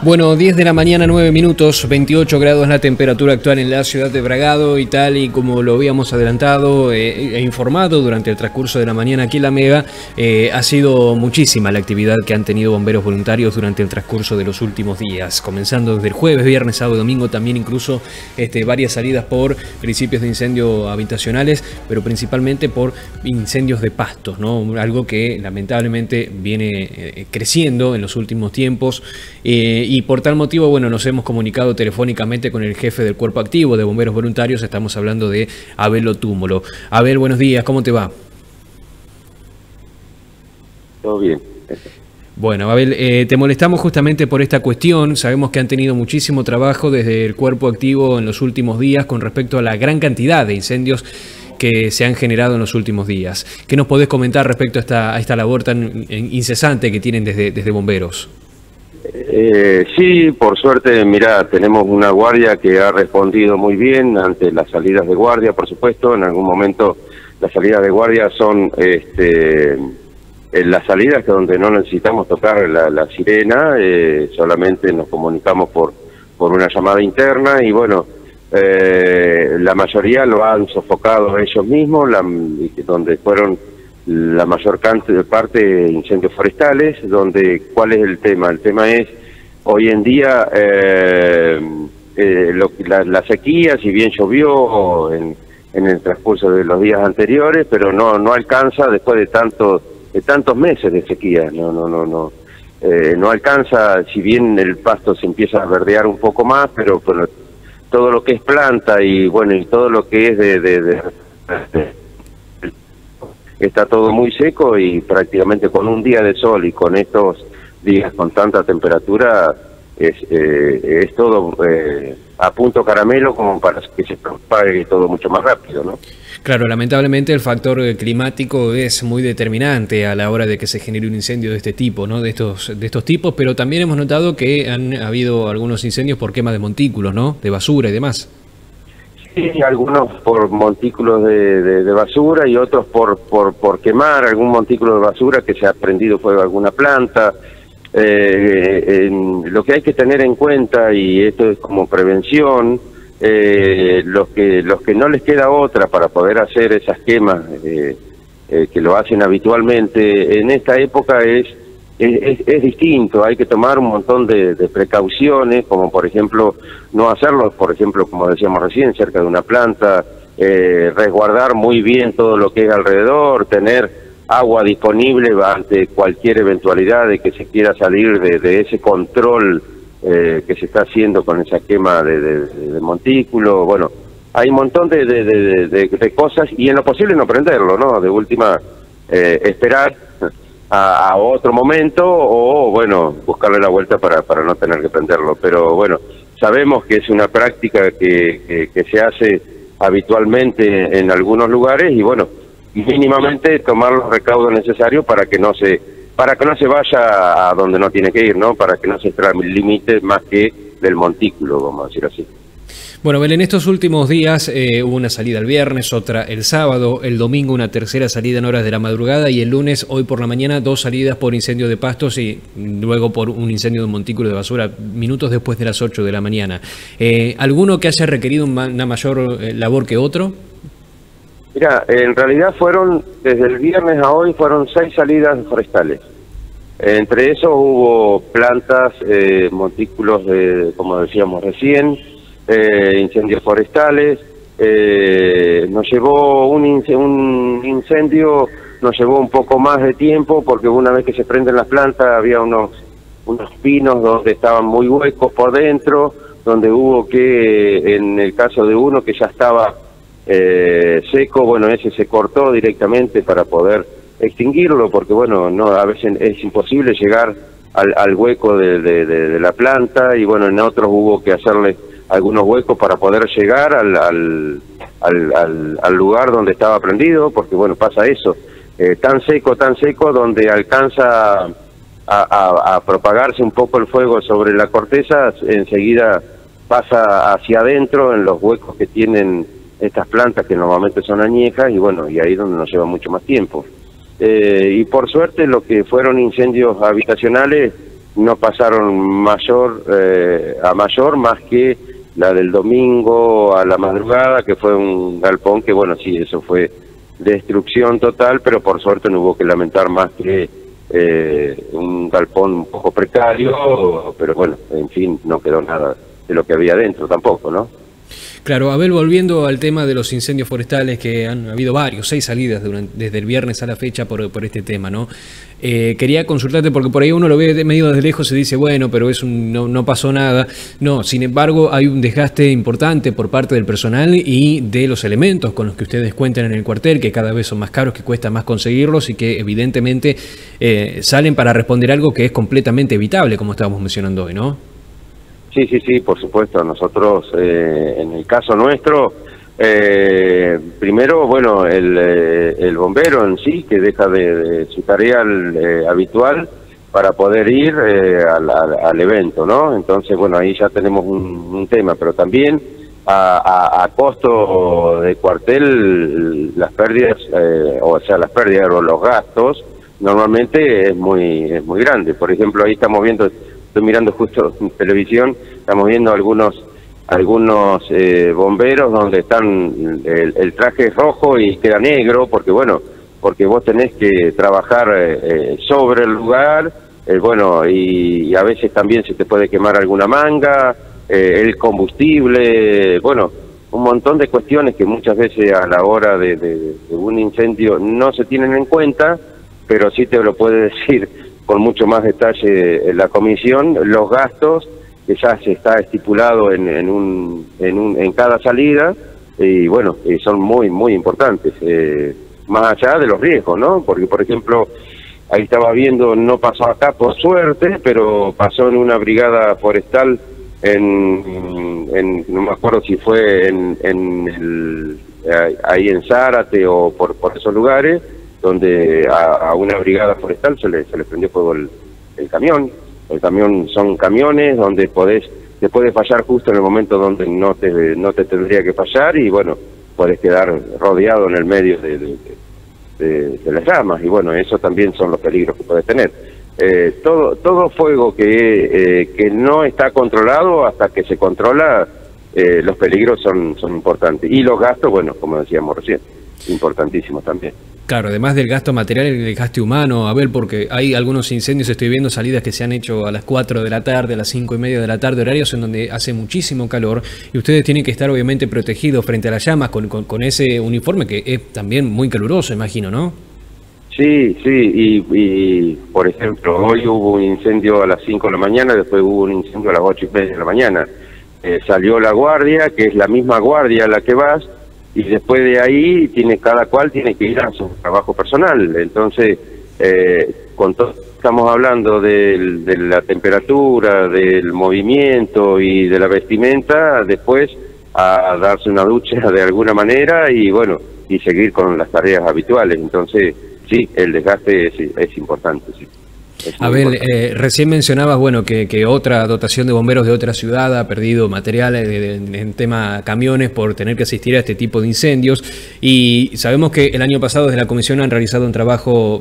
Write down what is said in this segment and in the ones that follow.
Bueno, 10 de la mañana, 9 minutos, 28 grados la temperatura actual en la ciudad de Bragado, y tal y como lo habíamos adelantado e informado durante el transcurso de la mañana aquí en La Mega, ha sido muchísima la actividad que han tenido bomberos voluntarios durante el transcurso de los últimos días, comenzando desde el jueves, viernes, sábado y domingo, también incluso varias salidas por principios de incendios habitacionales, pero principalmente por incendios de pastos, ¿no? Algo que lamentablemente viene creciendo en los últimos tiempos. Y por tal motivo, bueno, nos hemos comunicado telefónicamente con el jefe del Cuerpo Activo de Bomberos Voluntarios. Estamos hablando de Abel Otúmolo. Abel, buenos días, ¿cómo te va? Todo bien. Bueno, Abel, te molestamos justamente por esta cuestión. Sabemos que han tenido muchísimo trabajo desde el Cuerpo Activo en los últimos días con respecto a la gran cantidad de incendios que se han generado en los últimos días. ¿Qué nos podés comentar respecto a esta labor tan incesante que tienen desde bomberos? Sí, por suerte, mirá, tenemos una guardia que ha respondido muy bien ante las salidas de guardia, por supuesto. En algún momento las salidas de guardia son las salidas que donde no necesitamos tocar la sirena, solamente nos comunicamos por una llamada interna y bueno, la mayoría lo han sofocado ellos mismos, donde fueron la mayor parte de incendios forestales, donde ¿cuál es el tema? El tema es, hoy en día, la sequía, si bien llovió en el transcurso de los días anteriores, pero no alcanza después de tantos meses de sequía, no alcanza, si bien el pasto se empieza a verdear un poco más, pero todo lo que es planta y bueno, y todo lo que es está todo muy seco, y prácticamente con un día de sol y con estos días con tanta temperatura es todo a punto caramelo como para que se propague todo mucho más rápido, ¿no? Claro, lamentablemente el factor climático es muy determinante a la hora de que se genere un incendio de este tipo, ¿no? De estos tipos, pero también hemos notado que han habido algunos incendios por quema de montículos, ¿no? De basura y demás. Sí, algunos por montículos de basura y otros por quemar algún montículo de basura que se ha prendido fuego a alguna planta. Lo que hay que tener en cuenta, y esto es como prevención, los que no les queda otra para poder hacer esas quemas que lo hacen habitualmente en esta época es distinto. Hay que tomar un montón de precauciones, como por ejemplo no hacerlo, por ejemplo, como decíamos recién, cerca de una planta, resguardar muy bien todo lo que es alrededor, tener agua disponible ante cualquier eventualidad de que se quiera salir de ese control que se está haciendo con esa quema de montículo. Bueno, hay un montón de cosas, y en lo posible no prenderlo, ¿no? De última, esperar a otro momento, o bueno, buscarle la vuelta para no tener que prenderlo. Pero bueno, sabemos que es una práctica que se hace habitualmente en algunos lugares, y bueno, mínimamente tomar los recaudos necesarios para que no se vaya a donde no tiene que ir, ¿no? Para que no se extralimite más que del montículo, vamos a decir así. Bueno, Belén, en estos últimos días hubo una salida el viernes, otra el sábado, el domingo una tercera salida en horas de la madrugada, y el lunes, hoy por la mañana, 2 salidas por incendio de pastos y luego por un incendio de un montículo de basura, minutos después de las 8 de la mañana. ¿Alguno que haya requerido una mayor labor que otro? Mira, en realidad desde el viernes a hoy, fueron 6 salidas forestales. Entre esos hubo plantas, montículos, como decíamos recién, incendios forestales. Nos llevó un incendio, nos llevó un poco más de tiempo, porque una vez que se prenden las plantas había unos pinos donde estaban muy huecos por dentro, donde hubo que, en el caso de uno que ya estaba seco, bueno, ese se cortó directamente para poder extinguirlo, porque bueno, a veces es imposible llegar al hueco de la planta, y bueno, en otros hubo que hacerle algunos huecos para poder llegar al lugar donde estaba prendido, porque bueno, pasa eso, tan seco, donde alcanza a propagarse un poco el fuego sobre la corteza, enseguida pasa hacia adentro en los huecos que tienen estas plantas, que normalmente son añejas, y bueno, y ahí es donde nos lleva mucho más tiempo. Y por suerte, lo que fueron incendios habitacionales no pasaron a mayor más que la del domingo a la madrugada, que fue un galpón que, bueno, sí, eso fue destrucción total, pero por suerte no hubo que lamentar más que un galpón un poco precario, pero bueno, en fin, no quedó nada de lo que había dentro tampoco, ¿no? Claro, Abel, volviendo al tema de los incendios forestales, que han habido varios, 6 salidas desde el viernes a la fecha por este tema, ¿no? Quería consultarte porque por ahí uno lo ve medio desde lejos y dice, bueno, pero no pasó nada. No, sin embargo, hay un desgaste importante por parte del personal y de los elementos con los que ustedes cuentan en el cuartel, que cada vez son más caros, que cuesta más conseguirlos y que evidentemente salen para responder algo que es completamente evitable, como estábamos mencionando hoy, ¿no? Sí, por supuesto. Nosotros, en el caso nuestro, primero, bueno, el bombero en sí, que deja de su tarea habitual para poder ir al evento, ¿no? Entonces, bueno, ahí ya tenemos un tema, pero también a costo de cuartel, las pérdidas, las pérdidas o los gastos, normalmente es muy grande. Por ejemplo, ahí estamos viendo... Estoy mirando justo en televisión, estamos viendo algunos bomberos donde están el traje es rojo y queda negro, porque vos tenés que trabajar sobre el lugar, y a veces también se te puede quemar alguna manga, el combustible, bueno, un montón de cuestiones que muchas veces a la hora de un incendio no se tienen en cuenta, pero sí te lo puede decir con mucho más detalle en la comisión, los gastos que ya se está estipulado en cada salida, y bueno, son muy importantes, más allá de los riesgos, ¿no? Porque, por ejemplo, ahí estaba viendo, no pasó acá por suerte, pero pasó en una brigada forestal, no me acuerdo si fue ahí en Zárate o por esos lugares, donde a una brigada forestal se le prendió fuego el camión. El camión son camiones donde te puede fallar justo en el momento donde no te tendría que fallar, y bueno, podés quedar rodeado en el medio de las llamas, y bueno, eso también son los peligros que puedes tener. Todo fuego que no está controlado, hasta que se controla, los peligros son importantes. Y los gastos, bueno, como decíamos recién, importantísimos también. Claro, además del gasto material, el desgaste humano, Abel, porque hay algunos incendios, estoy viendo salidas que se han hecho a las 4 de la tarde, a las 5:30 de la tarde, horarios en donde hace muchísimo calor, y ustedes tienen que estar obviamente protegidos frente a las llamas con ese uniforme que es también muy caluroso, imagino, ¿no? Sí, y por ejemplo, hoy hubo un incendio a las 5 de la mañana, después hubo un incendio a las 8:30 de la mañana. Salió la guardia, que es la misma guardia a la que vas, y después de ahí cada cual tiene que ir a su trabajo personal. Entonces, estamos hablando de la temperatura, del movimiento y de la vestimenta, después a darse una ducha de alguna manera y bueno, y seguir con las tareas habituales. Entonces, sí, el desgaste es importante, sí. Abel, recién mencionabas, bueno, que otra dotación de bomberos de otra ciudad ha perdido material en tema camiones por tener que asistir a este tipo de incendios, y sabemos que el año pasado desde la comisión han realizado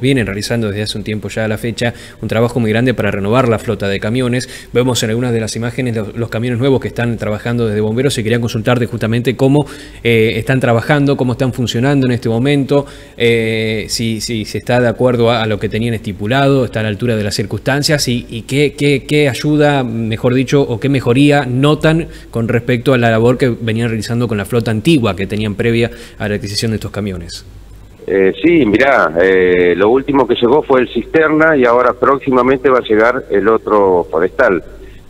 vienen realizando desde hace un tiempo ya a la fecha, un trabajo muy grande para renovar la flota de camiones. Vemos en algunas de las imágenes los camiones nuevos que están trabajando desde bomberos, y quería consultarte justamente cómo están trabajando, cómo están funcionando en este momento, si se está de acuerdo a lo que tenían estipulado, está a la altura de las circunstancias, y qué ayuda, mejor dicho, o qué mejoría notan con respecto a la labor que venían realizando con la flota antigua que tenían previa a la adquisición de estos camiones. Sí, mirá, lo último que llegó fue el cisterna, y ahora próximamente va a llegar el otro forestal,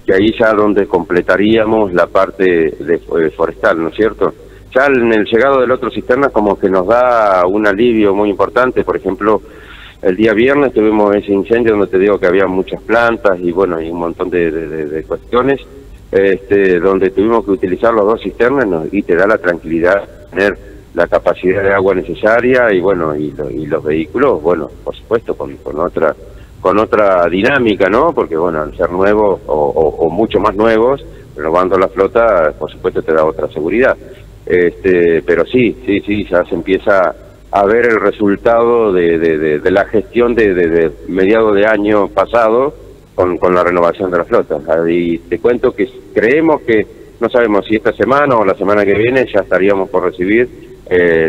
que ahí ya donde completaríamos la parte de forestal, ¿no es cierto? Ya en el llegado del otro cisterna como que nos da un alivio muy importante. Por ejemplo, el día viernes tuvimos ese incendio donde te digo que había muchas plantas y bueno, y un montón de cuestiones, donde tuvimos que utilizar los 2 cisternas, y te da la tranquilidad de tener la capacidad de agua necesaria, y bueno, y los vehículos, bueno, por supuesto, con otra dinámica, ¿no? Porque bueno, al ser nuevos o mucho más nuevos, renovando la flota, por supuesto te da otra seguridad. Pero sí, ya se empieza a ver el resultado de la gestión de mediados de año pasado, con la renovación de la flota. Y te cuento que creemos que, no sabemos si esta semana o la semana que viene, ya estaríamos por recibir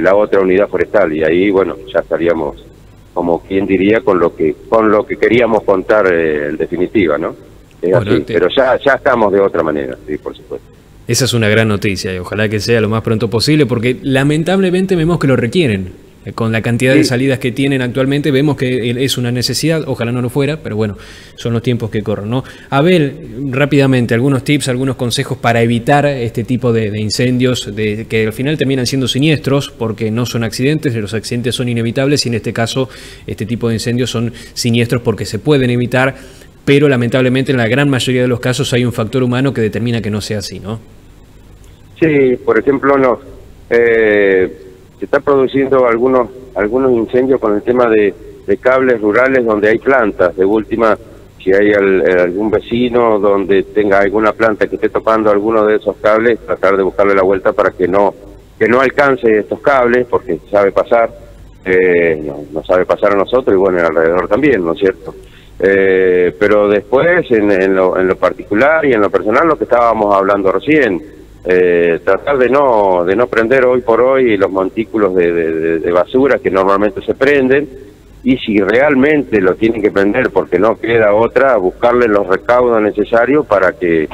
la otra unidad forestal, y ahí, bueno, ya estaríamos, como quien diría, con lo que queríamos contar en definitiva, ¿no? Es así, pero ya estamos de otra manera, sí, por supuesto. Esa es una gran noticia y ojalá que sea lo más pronto posible, porque lamentablemente vemos que lo requieren. Con la cantidad de salidas que tienen actualmente vemos que es una necesidad, ojalá no lo fuera, pero bueno, son los tiempos que corren, ¿no? Abel, rápidamente, algunos tips, algunos consejos para evitar este tipo de incendios, que al final terminan siendo siniestros, porque no son accidentes, los accidentes son inevitables y en este caso este tipo de incendios son siniestros porque se pueden evitar, pero lamentablemente en la gran mayoría de los casos hay un factor humano que determina que no sea así, ¿no? Sí, por ejemplo, se está produciendo algunos incendios con el tema de cables rurales donde hay plantas. De última, si hay algún vecino donde tenga alguna planta que esté topando alguno de esos cables, tratar de buscarle la vuelta para que no alcance estos cables, porque sabe pasar, no sabe pasar a nosotros y bueno, alrededor también, ¿no es cierto? Pero después, en lo particular y en lo personal, lo que estábamos hablando recién, tratar de no prender hoy por hoy los montículos de basura que normalmente se prenden, y si realmente lo tienen que prender porque no queda otra, buscarle los recaudos necesarios para que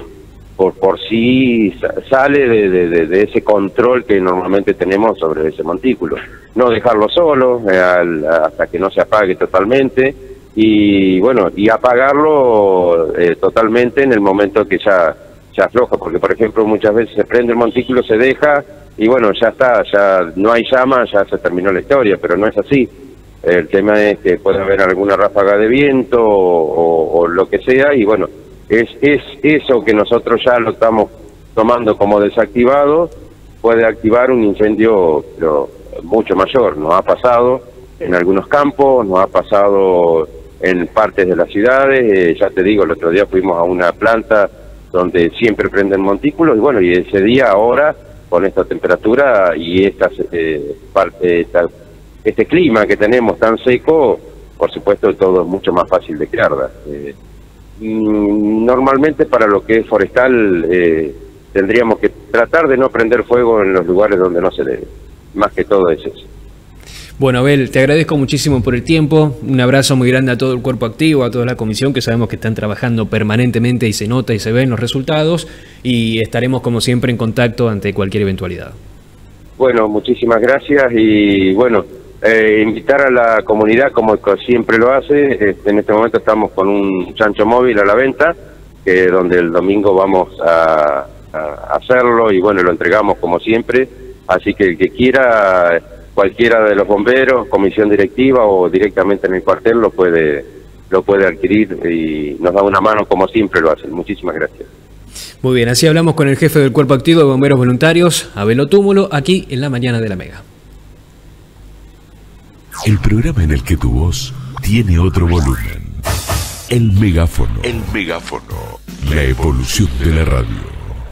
por sí sale de ese control que normalmente tenemos sobre ese montículo. No dejarlo solo hasta que no se apague totalmente, y bueno, y apagarlo totalmente en el momento que ya afloja, porque por ejemplo muchas veces se prende el montículo, se deja y bueno, ya está, ya no hay llama, ya se terminó la historia, pero no es así. El tema es que puede haber alguna ráfaga de viento o lo que sea, y bueno, es eso que nosotros ya lo estamos tomando como desactivado, puede activar un incendio pero mucho mayor. Nos ha pasado en algunos campos, nos ha pasado en partes de las ciudades, ya te digo, el otro día fuimos a una planta donde siempre prenden montículos, y bueno, y ese día ahora, con esta temperatura y este clima que tenemos tan seco, por supuesto todo es mucho más fácil de que arda. Normalmente para lo que es forestal tendríamos que tratar de no prender fuego en los lugares donde no se debe, más que todo es eso. Bueno, Abel, te agradezco muchísimo por el tiempo, un abrazo muy grande a todo el cuerpo activo, a toda la comisión, que sabemos que están trabajando permanentemente y se nota y se ven los resultados, y estaremos como siempre en contacto ante cualquier eventualidad. Bueno, muchísimas gracias, y bueno, invitar a la comunidad como siempre lo hace. En este momento estamos con un chancho móvil a la venta, donde el domingo vamos a hacerlo, y bueno, lo entregamos como siempre, así que el que quiera, cualquiera de los bomberos, comisión directiva o directamente en el cuartel lo puede adquirir y nos da una mano como siempre lo hacen. Muchísimas gracias. Muy bien, así hablamos con el jefe del Cuerpo Activo de Bomberos Voluntarios, Abel Otúmulo, aquí en La Mañana de la Mega. El programa en el que tu voz tiene otro volumen. El megáfono. El megáfono. La evolución de la radio.